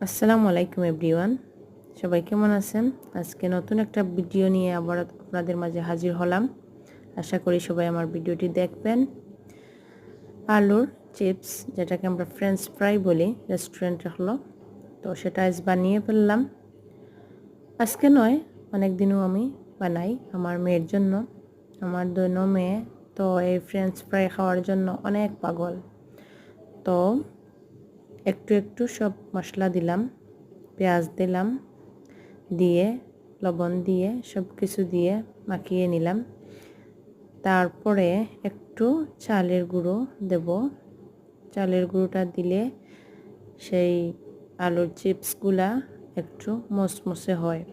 আসসালামু আলাইকুম এভরিওয়ান, সবাই কেমন আছেন? আজকে নতুন একটা ভিডিও নিয়ে আবার আপনাদের মাঝে হাজির হলাম। আশা করি সবাই আমার ভিডিওটি দেখবেন। আলুর চিপস, যেটাকে আমরা ফ্রেঞ্চ ফ্রাই বলি রেস্টুরেন্টে হলো, তো সেটা আজ বানিয়ে ফেললাম। আজকে নয়, অনেক দিনও আমি বানাই আমার মেয়ের জন্য। আমার দৈন মেয়ে তো এই ফ্রেঞ্চ ফ্রাই খাওয়ার জন্য অনেক পাগল। তো একটু একটু সব মশলা দিলাম, পেঁয়াজ দিলাম, দিয়ে লবণ দিয়ে সব কিছু দিয়ে মাখিয়ে নিলাম। তারপরে একটু চালের গুঁড়ো দেব। চালের গুঁড়োটা দিলে সেই আলুর চিপসগুলা একটু মচমচে হয়,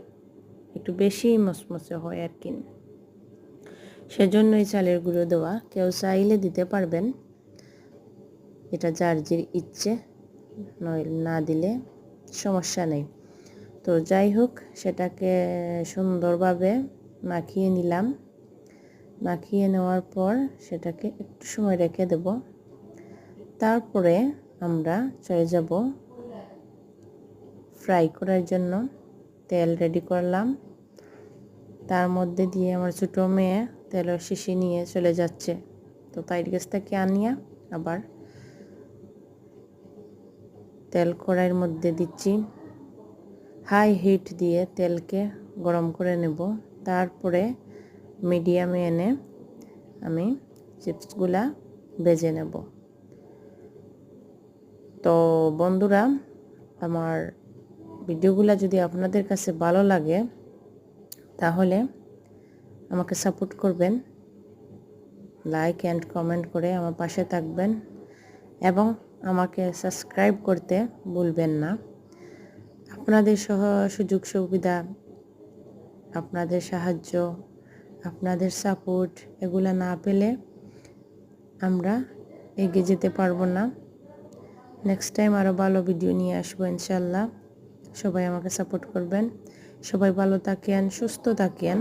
একটু বেশি মচমচে হয় আর কি। সেজন্যই চালের গুঁড়ো দেওয়া। কেউ চাইলে দিতে পারবেন, এটা যার যে ইচ্ছে, নয় না দিলে সমস্যা নেই। তো যাই হোক, সেটাকে সুন্দরভাবে মাখিয়ে নিলাম। মাখিয়ে নেওয়ার পর সেটাকে একটু সময় রেখে দেব। তারপরে আমরা চলে যাব ফ্রাই করার জন্য। তেল রেডি করলাম, তার মধ্যে দিয়ে আমার ছোটো মেয়ে তেলের শিশি নিয়ে চলে যাচ্ছে। তো তাই কাছ থেকে আনিয়া আবার তেল কড়াইয়ের মধ্যে দিচ্ছি। হাই হিট দিয়ে তেলকে গরম করে নেব। তারপরে মিডিয়ামে এনে আমি চিপসগুলা ভেজে নেব। তো বন্ধুরা, আমার ভিডিওগুলো যদি আপনাদের কাছে ভালো লাগে তাহলে আমাকে সাপোর্ট করবেন, লাইক অ্যান্ড কমেন্ট করে আমার পাশে থাকবেন এবং আমাকে সাবস্ক্রাইব করতে ভুলবেন না। আপনাদের সুযোগ সুবিধা, আপনাদের সাহায্য, আপনাদের সাপোর্ট এগুলো না পেলে আমরা এগিয়ে যেতে পারবো না। নেক্সট টাইম আরও ভালো ভিডিও নিয়ে আসবো ইনশাল্লাহ। সবাই আমাকে সাপোর্ট করবেন। সবাই ভালো থাকেন, সুস্থ থাকেন।